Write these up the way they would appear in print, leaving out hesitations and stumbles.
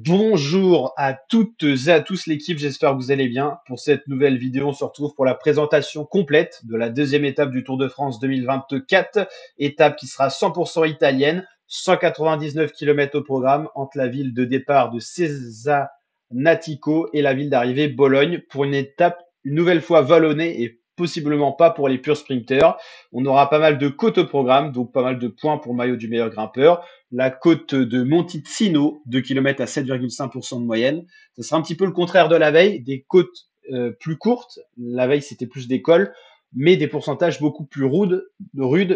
Bonjour à toutes et à tous l'équipe, j'espère que vous allez bien. Pour cette nouvelle vidéo, on se retrouve pour la présentation complète de la deuxième étape du Tour de France 2024, étape qui sera 100% italienne, 199 km au programme entre la ville de départ de Cesanatico et la ville d'arrivée Bologne pour une étape une nouvelle fois vallonnée et possiblement pas pour les purs sprinters. On aura pas mal de côtes au programme, donc pas mal de points pour le maillot du meilleur grimpeur. La côte de Monticino, 2 km à 7,5% de moyenne. Ce sera un petit peu le contraire de la veille, des côtes plus courtes. La veille, c'était plus des cols, mais des pourcentages beaucoup plus rudes,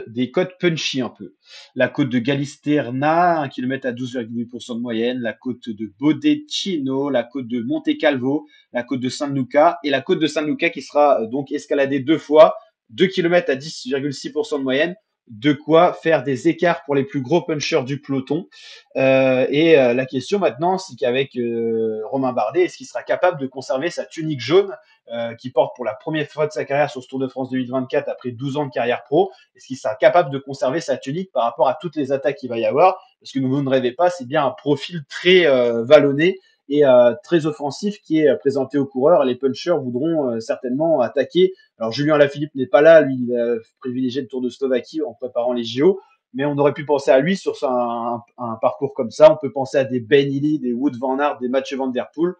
des côtes punchy un peu. La côte de Galisterna, 1 km à 12,8% de moyenne. La côte de Bodecino, la côte de Monte Calvo, la côte de San Luca et la côte de San Luca qui sera donc escaladée deux fois, 2 km à 10,6% de moyenne, de quoi faire des écarts pour les plus gros punchers du peloton. La question maintenant, c'est qu'avec Romain Bardet, est-ce qu'il sera capable de conserver sa tunique jaune qu'il porte pour la première fois de sa carrière sur ce Tour de France 2024 après 12 ans de carrière pro? Est-ce qu'il sera capable de conserver sa tunique par rapport à toutes les attaques qu'il va y avoir? Parce que vous ne rêvez pas, c'est bien un profil très vallonné et très offensif qui est présenté aux coureurs. Les punchers voudront certainement attaquer. Alors Julien Lafilippe n'est pas là, lui il a privilégié le Tour de Slovaquie en préparant les JO, mais on aurait pu penser à lui sur un parcours comme ça. On peut penser à des Ben Illy, des Wout van Aert, des Mathieu Van Der Poel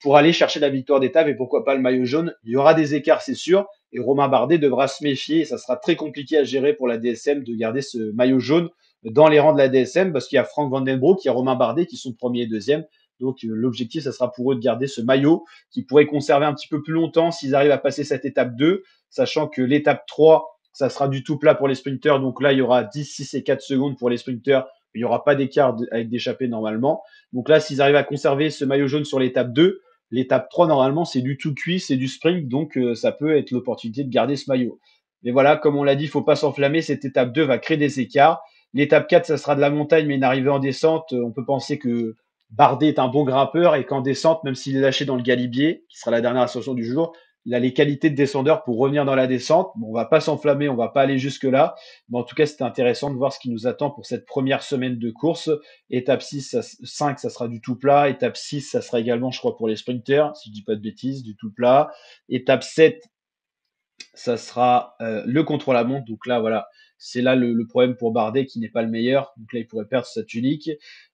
pour aller chercher la victoire d'étape et pourquoi pas le maillot jaune. Il y aura des écarts, c'est sûr, et Romain Bardet devra se méfier. Et ça sera très compliqué à gérer pour la DSM de garder ce maillot jaune dans les rangs de la DSM parce qu'il y a Frank Vandenbroek, il y a Romain Bardet qui sont premier et deuxième. Donc l'objectif, ça sera pour eux de garder ce maillot qui pourrait conserver un petit peu plus longtemps s'ils arrivent à passer cette étape 2, sachant que l'étape 3, ça sera du tout plat pour les sprinters. Donc là, il y aura 10, 6 et 4 secondes pour les sprinters. Il n'y aura pas d'écart avec d'échappée normalement. Donc là, s'ils arrivent à conserver ce maillot jaune sur l'étape 2, l'étape 3, normalement, c'est du tout cuit, c'est du sprint. Donc ça peut être l'opportunité de garder ce maillot. Mais voilà, comme on l'a dit, il ne faut pas s'enflammer. Cette étape 2 va créer des écarts. L'étape 4, ça sera de la montagne, mais une arrivée en descente. On peut penser que Bardet est un bon grimpeur et qu'en descente, même s'il est lâché dans le Galibier, qui sera la dernière ascension du jour, il a les qualités de descendeur pour revenir dans la descente. Bon, on va pas s'enflammer, on va pas aller jusque là, mais en tout cas, c'était intéressant de voir ce qui nous attend pour cette première semaine de course. Étape 5, ça sera du tout plat. Étape 6, ça sera également, je crois, pour les sprinters, si je dis pas de bêtises, du tout plat. Étape 7, ça sera le contre-la-montre. Donc là, voilà, c'est là le problème pour Bardet qui n'est pas le meilleur. Donc là, il pourrait perdre sa tunique.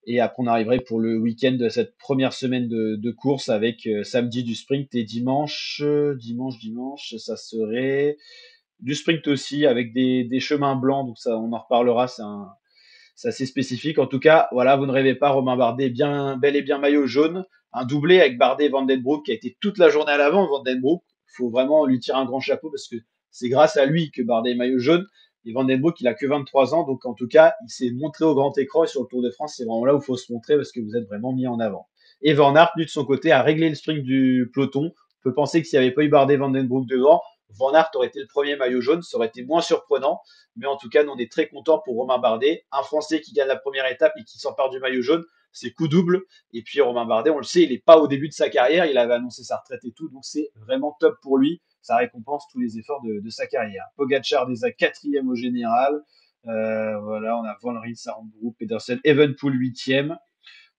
Et après, on arriverait pour le week-end de cette première semaine de course avec samedi du sprint et dimanche, ça serait du sprint aussi avec des chemins blancs. Donc ça, on en reparlera. C'est assez spécifique. En tout cas, voilà, vous ne rêvez pas, Romain Bardet, bien, bel et bien maillot jaune. Un doublé avec Bardet et Vandenbroek qui a été toute la journée à l'avant. Vandenbroek, il faut vraiment lui tirer un grand chapeau parce que c'est grâce à lui que Bardet est maillot jaune. Et Vandenbroek, il a que 23 ans. Donc, en tout cas, il s'est montré au grand écran et sur le Tour de France, c'est vraiment là où il faut se montrer parce que vous êtes vraiment mis en avant. Et Van Aert, lui, de son côté, a réglé le sprint du peloton. On peut penser que s'il n'y avait pas eu Bardet et Vandenbroek devant, Van Aert aurait été le premier maillot jaune. Ça aurait été moins surprenant. Mais en tout cas, nous, on est très contents pour Romain Bardet. Un Français qui gagne la première étape et qui s'empare du maillot jaune, c'est coup double. Et puis Romain Bardet, on le sait, il n'est pas au début de sa carrière. Il avait annoncé sa retraite et tout. Donc c'est vraiment top pour lui. Ça récompense tous les efforts de sa carrière. Pogacar déjà quatrième au général. Voilà, on a Van Rijn, Sarandou, Pedersen, Evenpool huitième.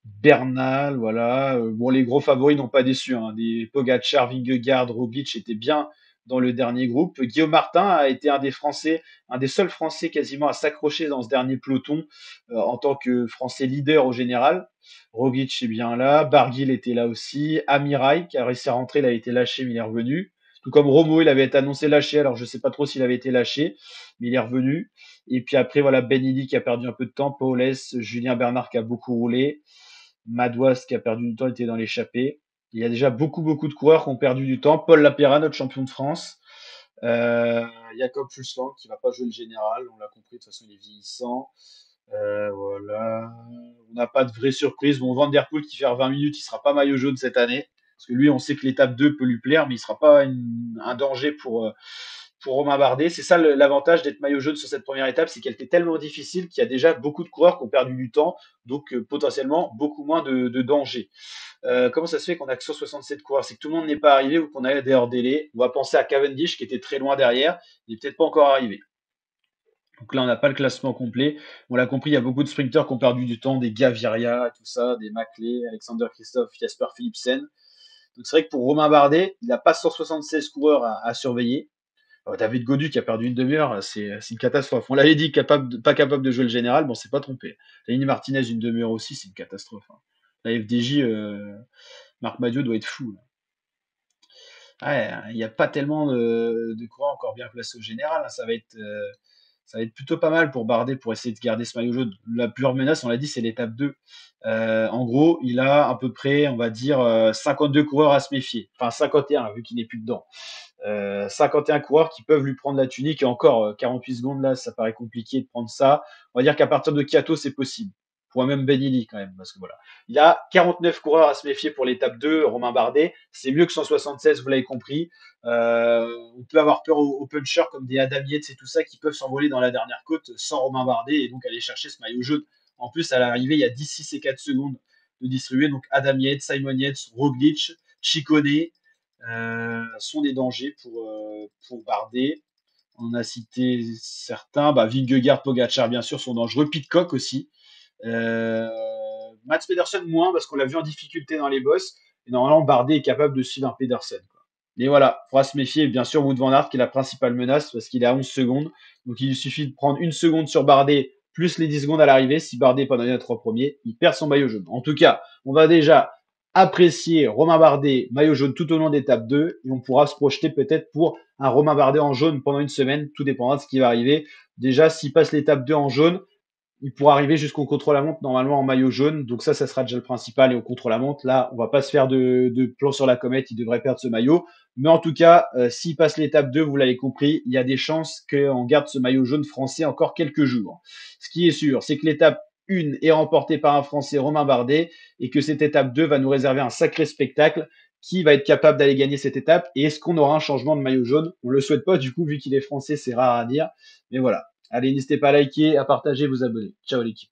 Bernal, voilà. Bon, les gros favoris n'ont pas déçu. Hein. Des Pogacar, Vingegaard, Roglic étaient bien dans le dernier groupe. Guillaume Martin a été un des Français, un des seuls Français quasiment à s'accrocher dans ce dernier peloton en tant que Français leader au général. Roglic est bien là. Barguil était là aussi. Amirai, qui a réussi à rentrer, il a été lâché, mais il est revenu. Tout comme Romo, il avait été annoncé lâché, alors je ne sais pas trop s'il avait été lâché, mais il est revenu. Et puis après, voilà, Ben Illy qui a perdu un peu de temps, Paules, Julien Bernard qui a beaucoup roulé. Madouas qui a perdu du temps était dans l'échappée. Il y a déjà beaucoup de coureurs qui ont perdu du temps. Paul Lapéra, notre champion de France. Euh, Jacob Fuglsang qui va pas jouer le général, on l'a compris, de toute façon il est vieillissant. Voilà. On n'a pas de vraie surprise. Bon, Van Der Poel qui fait 20 minutes, il sera pas maillot jaune cette année. Parce que lui, on sait que l'étape 2 peut lui plaire, mais il sera pas un danger pour Romain Bardet. C'est ça l'avantage d'être maillot jaune sur cette première étape, c'est qu'elle était tellement difficile qu'il y a déjà beaucoup de coureurs qui ont perdu du temps, donc potentiellement beaucoup moins de danger. Comment ça se fait qu'on a que 167 coureurs? C'est que tout le monde n'est pas arrivé ou qu'on a des hors délai. On va penser à Cavendish qui était très loin derrière, il n'est peut-être pas encore arrivé. Donc là, on n'a pas le classement complet. On l'a compris, il y a beaucoup de sprinteurs qui ont perdu du temps, des Gaviria, tout ça, des Maclay, Alexander Christophe, Jasper Philipsen. Donc c'est vrai que pour Romain Bardet, il n'a pas 176 coureurs à surveiller. David Godu qui a perdu une demi-heure, c'est une catastrophe. On l'avait dit pas capable de jouer le général, bon, c'est pas trompé. Lenny Martinez, une demi-heure aussi, c'est une catastrophe, hein. La FDJ, Marc Madiot doit être fou, là. Ouais, il n'y a pas tellement de coureurs encore bien placés au général, hein. Ça va être plutôt pas mal pour Bardet pour essayer de garder ce maillot jaune. La pure menace, on l'a dit, c'est l'étape 2. En gros, il a à peu près, on va dire, 52 coureurs à se méfier. Enfin, 51, vu qu'il n'est plus dedans. 51 coureurs qui peuvent lui prendre la tunique. Et encore, 48 secondes, là, ça paraît compliqué de prendre ça. On va dire qu'à partir de Kiato, c'est possible. Pour même Benili, quand même. Parce que voilà. Il a 49 coureurs à se méfier pour l'étape 2, Romain Bardet. C'est mieux que 176, vous l'avez compris. On peut avoir peur aux punchers comme des Adam Yates et tout ça qui peuvent s'envoler dans la dernière côte sans Romain Bardet et donc aller chercher ce maillot jaune. En plus, à l'arrivée, il y a 10, 6 et 4 secondes de distribuer. Donc Adam Yates, Simon Yates, Roglic, Chicone, sont des dangers pour Bardet. On a cité certains, Vingegaard, Pogacar bien sûr sont dangereux, Pitcock aussi. Euh, Mats Pedersen moins parce qu'on l'a vu en difficulté dans les bosses. Et normalement Bardet est capable de suivre un Pedersen, quoi. Mais voilà, il faudra se méfier. Bien sûr, Wout van Aert qui est la principale menace parce qu'il est à 11 secondes. Donc il suffit de prendre une seconde sur Bardet plus les 10 secondes à l'arrivée. Si Bardet n'est pas dans les 3 premiers, il perd son maillot jaune. En tout cas, on va déjà apprécier Romain Bardet maillot jaune tout au long d'étape 2 et on pourra se projeter peut-être pour un Romain Bardet en jaune pendant une semaine. Tout dépendra de ce qui va arriver. Déjà, s'il passe l'étape 2 en jaune, il pourra arriver jusqu'au contre-la-montre normalement en maillot jaune. Donc ça sera déjà le principal. Et au contre-la-montre, là, on va pas se faire de plan sur la comète. Il devrait perdre ce maillot. Mais en tout cas, s'il passe l'étape 2, vous l'avez compris, il y a des chances qu'on garde ce maillot jaune français encore quelques jours. Ce qui est sûr, c'est que l'étape 1 est remportée par un Français, Romain Bardet, et que cette étape 2 va nous réserver un sacré spectacle. Qui va être capable d'aller gagner cette étape? Et est-ce qu'on aura un changement de maillot jaune? On le souhaite pas, du coup, vu qu'il est français, c'est rare à dire. Mais voilà. Allez, n'hésitez pas à liker, à partager, vous abonner. Ciao l'équipe.